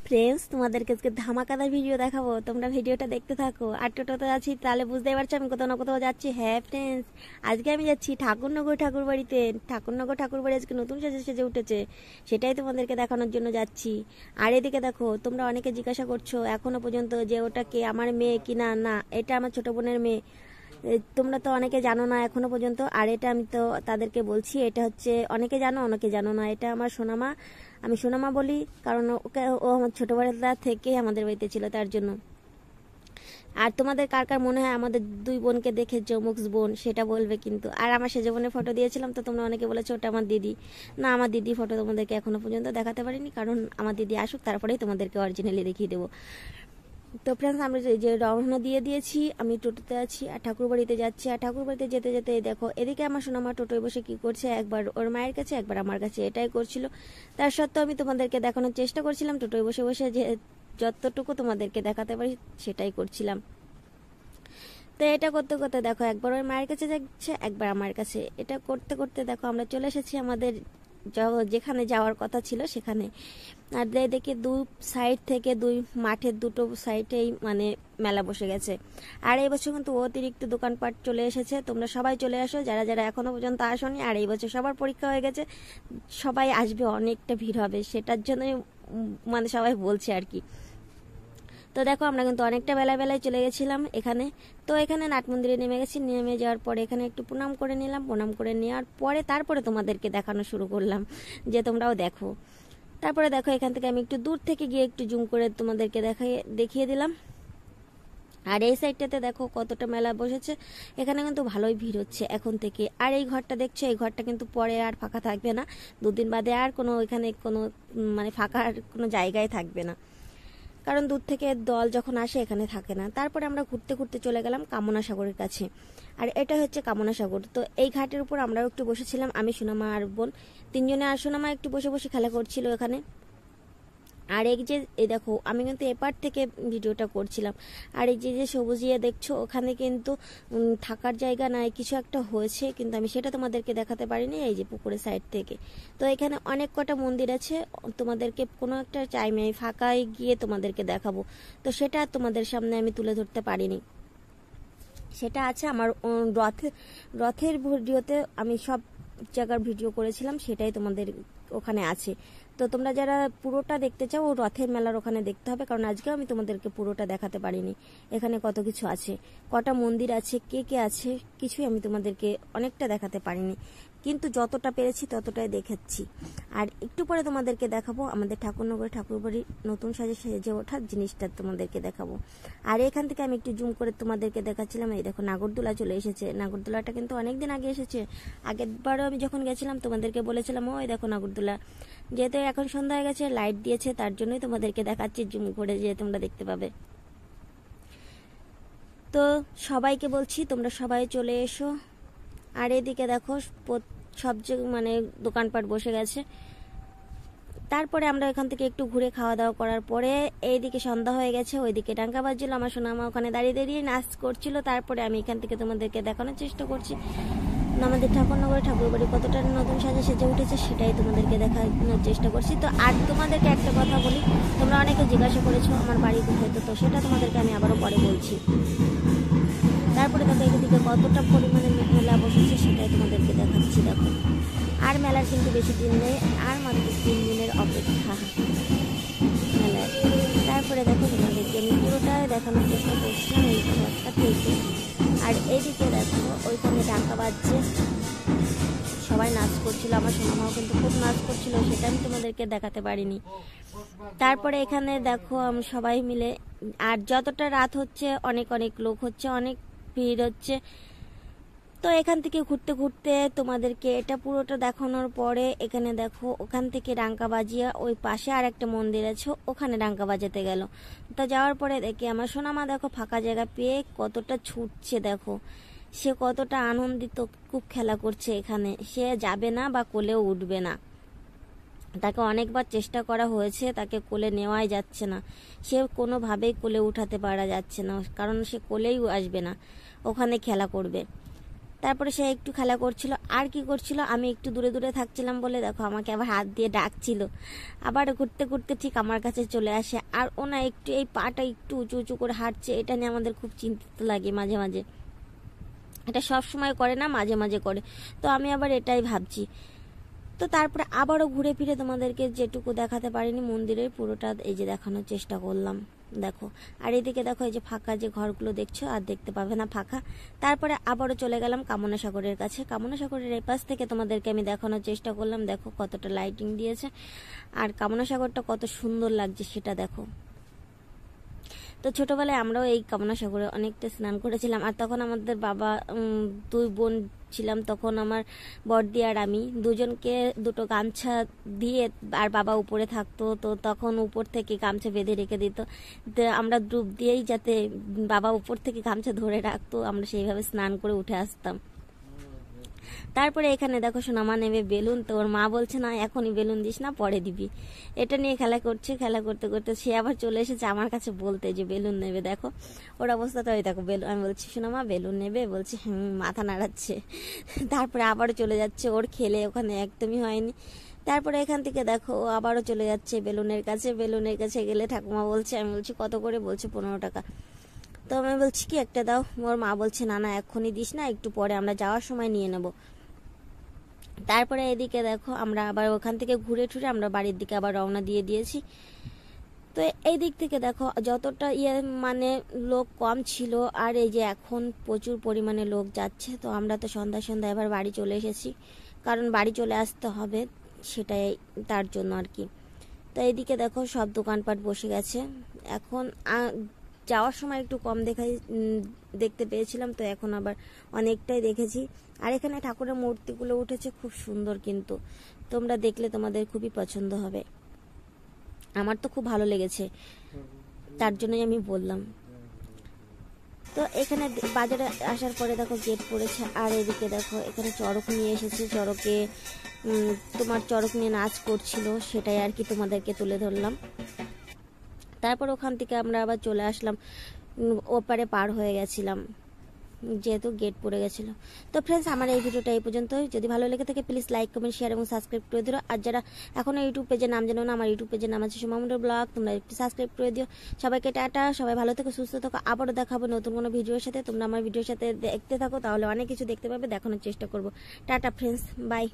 Friends, তোমাদেরকে আজকে ধামাকাদার video দেখাবো, তোমরা ভিডিওটা দেখতে থাকো। আর টোটোতে আছি তাহলে বুঝতেই পারছো আমি কোথাও না কোথাও যাচ্ছি। হ্যাঁ ফ্রেন্ডস, আজকে আমি যাচ্ছি ঠাকুরনগর ঠাকুরবাড়িতে। ঠাকুরনগর ঠাকুরবাড়ি আজকে নতুন সেজে সেজে উঠেছে, সেটাই তোমাদেরকে দেখানোর জন্য যাচ্ছি। আর এদিকে দেখো, তোমরা অনেকে জিজ্ঞাসা করছো এখনো পর্যন্ত যে ওটা কে, আমার মেয়ে কি না। না, এটা আমার ছোট বোনের মেয়ে। তোমরা তো অনেকে জানো না এখনো পর্যন্ত, আর এটা আমি তো তাদেরকে বলছি, এটা হচ্ছে অনেকে জানো অনেকে জানো না, এটা আমার সোনামা। আমি সোনামা বলি কারণ ওকে, ও আমার ছোটবেলা থেকে আমাদের বাড়িতে ছিল, তার জন্য। আর তোমাদের কার কার মনে হয় আমাদের দুই বোনকে দেখে যমুক বোন, সেটা বলবে কিন্তু। আর আমার সেজে বোনের ফটো দিয়েছিলাম, তো তোমরা অনেকে বলেছো ওটা আমার দিদি। না, আমার দিদি ফটো তোমাদেরকে এখনো পর্যন্ত দেখাতে পারিনি, কারণ আমার দিদি আসুক তারপরেই তোমাদেরকে অরিজিনালি দেখিয়ে দেবো। তো ফ্রেন্ডস, আমরা যে রওনা দিয়ে দিয়েছি, আমি টোটোতে আছি আর ঠাকুরবাড়িতে যাচ্ছি। আর ঠাকুরবাড়িতে যেতে যেতে দেখো এদিকে আমার সোনামা টোটোয় বসে কি করছে, একবার ওর মায়ের কাছে একবার আমার কাছে, এটাই করছিল। তার সত্ত্বেও আমি তোমাদেরকে দেখানোর চেষ্টা করছিলাম টোটোয় বসে বসে, যে যতটুকু তোমাদেরকে দেখাতে পারি সেটাই করছিলাম। তো এটা করতে করতে দেখো একবার ওর মায়ের কাছে যাচ্ছে একবার আমার কাছে, এটা করতে করতে দেখো আমরা চলে এসেছি আমাদের যেখানে যাওয়ার কথা ছিল সেখানে। আর দেখি দুই সাইড থেকে, দুই মাঠের দুটো সাইডেই মানে মেলা বসে গেছে। আর এই বছর কিন্তু অতিরিক্ত দোকানপাট চলে এসেছে, তোমরা সবাই চলে আসো যারা যারা এখনো পর্যন্ত আসোনি। আর এই বছর সবার পরীক্ষা হয়ে গেছে, সবাই আসবে, অনেকটা ভিড় হবে, সেটার জন্যই মানে সবাই বলছে আর কি। তো দেখো আমরা কিন্তু অনেকটা বেলায় চলে গেছিলাম এখানে। তো এখানে নাট মন্দিরে নেমে গেছি, নেমে যাওয়ার পরে এখানে একটু প্রণাম করে নিলাম, প্রণাম করে নেওয়ার পরে তারপরে তোমাদেরকে দেখানো শুরু করলাম, যে তোমরাও দেখো। তারপরে দেখো এখান থেকে আমি একটু দূর থেকে গিয়ে একটু জুম করে তোমাদেরকে দেখিয়ে দিলাম। আর এই সাইডটাতে দেখো কতটা মেলা বসেছে, এখানে কিন্তু ভালোই ভিড় হচ্ছে এখন থেকে। আর এই ঘরটা দেখছো, এই ঘরটা কিন্তু পরে আর ফাঁকা থাকবে না, দুদিন বাদে আর কোনো এখানে কোনো মানে ফাঁকার কোনো জায়গায় থাকবে না, কারণ দূর থেকে দল যখন আসে এখানে থাকে না। তারপরে আমরা ঘুরতে ঘুরতে চলে গেলাম কামনা সাগরের কাছে। আর এটা হচ্ছে কামনা সাগর। তো এই ঘাটের উপর আমরাও একটু বসেছিলাম, আমি সোনামা আর বোন তিনজনে। আর সোনামা একটু বসে বসে খেলা করছিল এখানে। আর এই দেখো আমি কিন্তু এপার থেকে ভিডিওটা করছিলাম। আর এই যে সবুজিয়া দেখছো, ওখানে কিন্তু থাকার জায়গা নাই, কিছু একটা হয়েছে, কিন্তু আমি সেটা তোমাদেরকে দেখাতে পারিনি, এই যে পুকুরের সাইড থেকে। তো এখানে অনেক কটা মন্দির আছে, তোমাদেরকে কোনো একটা টাইমে আমি ফাঁকায় গিয়ে তোমাদেরকে দেখাবো, তো সেটা তোমাদের সামনে আমি তুলে ধরতে পারিনি। সেটা আছে আমার রথের ভিডিওতে, আমি সব জায়গার ভিডিও করেছিলাম, সেটাই তোমাদের ওখানে আছে। তো তোমরা যারা পুরোটা দেখতে চাও, ও রথের মেলার ওখানে দেখতে হবে, কারণ আজকে আমি তোমাদেরকে পুরোটা দেখাতে পারিনি। এখানে কত কিছু আছে, কটা মন্দির আছে, কে কে আছে, কিছুই আমি তোমাদেরকে অনেকটা দেখাতে পারিনি, কিন্তু যতটা পেরেছি ততটাই দেখাচ্ছি। আর একটু পরে তোমাদেরকে দেখাবো আমাদের ঠাকুরনগর ঠাকুরবাড়ি নতুন সেজে ওঠার জিনিসটা তোমাদেরকে দেখাবো। আর এখান থেকে আমি একটু জুম করে তোমাদেরকে দেখাচ্ছিলাম, এই দেখো নাগরদোলা চলে এসেছে। নাগরদোলাটা কিন্তু অনেকদিন আগে এসেছে, আগের বারও আমি যখন গেছিলাম তোমাদেরকে বলেছিলাম ওই দেখো নাগরদোলা। যেহেতু এখন সন্ধ্যা হয়ে গেছে, লাইট দিয়েছে, তার জন্যই তোমাদেরকে দেখাচ্ছি জুম করে, যে তোমরা দেখতে পাবে। তো সবাইকে বলছি তোমরা সবাই চলে এসো। আর এদিকে দেখো সব মানে দোকানপাট বসে গেছে। তারপরে আমরা এখান থেকে একটু ঘুরে খাওয়া দাওয়া করার পরে এইদিকে সন্ধ্যা হয়ে গেছে, ওইদিকে ডাঙ্কা বাজছিল, আমার সোনামা ওখানে দাঁড়িয়ে দাঁড়িয়ে নাচ করছিল। তারপরে আমি এখান থেকে তোমাদেরকে দেখানোর চেষ্টা করছি আমাদের ঠাকুরনগরের ঠাকুরবাড়ি কতটা নতুন সেজে উঠেছে, সেটাই তোমাদেরকে দেখানোর চেষ্টা করছি। তো আর তোমাদেরকে একটা কথা বলি, তোমরা অনেকে জিজ্ঞাসা করেছো আমার বাড়ি কোথায়, তো সেটা তোমাদেরকে আমি আবারও পরে বলছি। তারপরে দেখো এদিকে কতটা পরিমাণে মেলা বসেছে, সেটাই তোমাদেরকে দেখাচ্ছি। দেখো আর মেলার কিন্তু বেশি দিন নেই, আর মাত্র 3 দিনের অপেক্ষা মেলার। তারপরে দেখো তোমাদেরকে আমি পুরোটা দেখানোর চেষ্টা করছিলাম এই ঘরটা থেকে। আর এইদিকে দেখো ওইখানে ডাকা বাজছে, সবাই নাচ করছিল, আমার সোনামাও কিন্তু খুব নাচ করছিল, সেটা আমি তোমাদেরকে দেখাতে পারিনি। তারপরে এখানে দেখো আমি সবাই মিলে, আর যতটা রাত হচ্ছে অনেক অনেক লোক হচ্ছে, অনেক ভিড় হচ্ছে। তো এখান থেকে ঘুরতে ঘুরতে তোমাদেরকে এটা পুরোটা দেখানোর পরে এখানে দেখো ওখান থেকে ডাঙ্কা বাজিয়ে ওই পাশে আর একটা মন্দির আছে, ওখানে ডাঙ্কা বাজাতে গেল। তো যাওয়ার পরে দেখি আমার সোনামা দেখো ফাঁকা জায়গা পেয়ে কতটা ছুটছে, দেখো সে কতটা আনন্দিত, খুব খেলা করছে এখানে। সে যাবে না বা কোলেও উঠবে না, তাকে অনেকবার চেষ্টা করা হয়েছে, তাকে কোলে নেওয়াই যাচ্ছে না, সে কোনোভাবেই কোলে উঠাতে পারা যাচ্ছে না, কারণ সে কোলেই আসবে না, ওখানে খেলা করবে। তারপরে সে একটু খেলা করছিল, আর কি করছিল, আমি একটু দূরে দূরে থাকছিলাম বলে দেখো আমাকে আবার হাত দিয়ে ডাকছিল, আবার ঘুরতে ঘুরতে ঠিক আমার কাছে চলে আসে। আর ওনা একটু এই পাটা একটু উঁচু উঁচু করে হাঁটছে, এটা নিয়ে আমাদের খুব চিন্তিত লাগে মাঝে মাঝে। এটা সব সময় করে না, মাঝে মাঝে করে, তো আমি আবার এটাই ভাবছি। তো তারপরে আবারও ঘুরে ফিরে তোমাদেরকে যেটুকু দেখাতে পারিনি মন্দিরের পুরোটা এই যে দেখানোর চেষ্টা করলাম, দেখো। আর এদিকে দেখো এই যে ফাঁকা যে ঘরগুলো দেখছো, আর দেখতে পাবে না ফাঁকা। তারপরে আবারও চলে গেলাম কামনা সাগরের কাছে। কামনা সাগরের এই পাশ থেকে তোমাদেরকে আমি দেখানোর চেষ্টা করলাম, দেখো কতটা লাইটিং দিয়েছে, আর কামনা সাগরটা কত সুন্দর লাগছে সেটা দেখো। তো ছোটবেলায় আমরাও এই কামনা সাগরে অনেকটা স্নান করেছিলাম। আর তখন আমাদের বাবা, দুই বোন ছিলাম তখন, আমার বড়দি আর আমি, দুজনকে দুটো গামছা দিয়ে, আর বাবা উপরে থাকতো, তো তখন উপর থেকে গামছা বেঁধে রেখে দিত, আমরা ডুব দিয়েই যাতে বাবা উপর থেকে গামছা ধরে রাখতো, আমরা সেইভাবে স্নান করে উঠে আসতাম। তারপরে এখানে দেখো সোনামা নেবে বেলুন, তো ওর মা বলছে না এখনই বেলুন দিস না, পরে দিবি। এটা নিয়ে খেলা করছে, খেলা করতে করতে সে আবার চলে এসেছে আমার কাছে বলতে যে বেলুন নেবে। দেখো ওর অবস্থাটা ওই দেখো, বেলুন, আমি বলছি সোনামা বেলুন নেবে, বলছে মাথা নাড়াচ্ছে। তারপরে আবারও চলে যাচ্ছে, ওর খেলে ওখানে একদমই হয়নি। তারপরে এখান থেকে দেখো ও আবারও চলে যাচ্ছে বেলুনের কাছে। বেলুনের কাছে গেলে ঠাকুমা বলছে, আমি বলছি কত করে, বলছে 15 টাকা। তো আমি বলছি কি একটা দাও, ওর মা বলছে না না এক্ষুনি দিস না, একটু পরে আমরা যাওয়ার সময় নিয়ে নেব। তারপরে এদিকে দেখো আমরা আবার ওখান থেকে ঘুরে ঠুরে আমরা বাড়ির দিকে আবার রওনা দিয়ে দিয়েছি। তো এই দিক থেকে দেখো যতটা মানে লোক কম ছিল, আর এই যে এখন প্রচুর পরিমাণে লোক যাচ্ছে। তো আমরা তো সন্ধ্যা সন্ধ্যা এবার বাড়ি চলে এসেছি, কারণ বাড়ি চলে আসতে হবে, সেটাই তার জন্য আর কি। তো এইদিকে দেখো সব দোকানপাট বসে গেছে। এখন যাওয়ার সময় একটু কম দেখতে পেয়েছিলাম, তো এখন আবার অনেকটাই দেখেছি। আর এখানে ঠাকুরের মূর্তিগুলো উঠেছে খুব সুন্দর, কিন্তু তোমরা দেখলে তোমাদের খুবই পছন্দ হবে, আমার তো খুব ভালো লেগেছে, তার জন্যই আমি বললাম। তো এখানে বাজারে আসার পরে দেখো গেট পড়েছে, আর এদিকে দেখো এখানে চড়ক নিয়ে এসেছে, চড়কে তোমার চড়ক নিয়ে নাচ করছিল, সেটাই আর কি তোমাদেরকে তুলে ধরলাম। তারপর ওখান থেকে আমরা আবার চলে আসলাম, ওপারে পার হয়ে গেছিলাম যেহেতু গেট পড়ে গেছিলো। তো ফ্রেন্ডস আমার এই ভিডিওটা এই পর্যন্ত, যদি ভালো লেগে থাকে প্লিজ লাইক কমেন্ট শেয়ার এবং সাবস্ক্রাইব করে দিও। আর যারা এখনো ইউটিউব পেজের নাম জানো না, আমার ইউটিউব পেজের নাম আছে সোমা মণ্ডল ব্লগ, তোমরা একটু সাবস্ক্রাইব করে দিও। সবাইকে টাটা, সবাই ভালো থেকো সুস্থ থাকো, আবারও দেখাবো নতুন কোনো ভিডিওর সাথে। তোমরা আমার ভিডিওর সাথে দেখতে থাকো, তাহলে অনেক কিছু দেখতে পাবে, দেখানোর চেষ্টা করবো। Tata friends, by.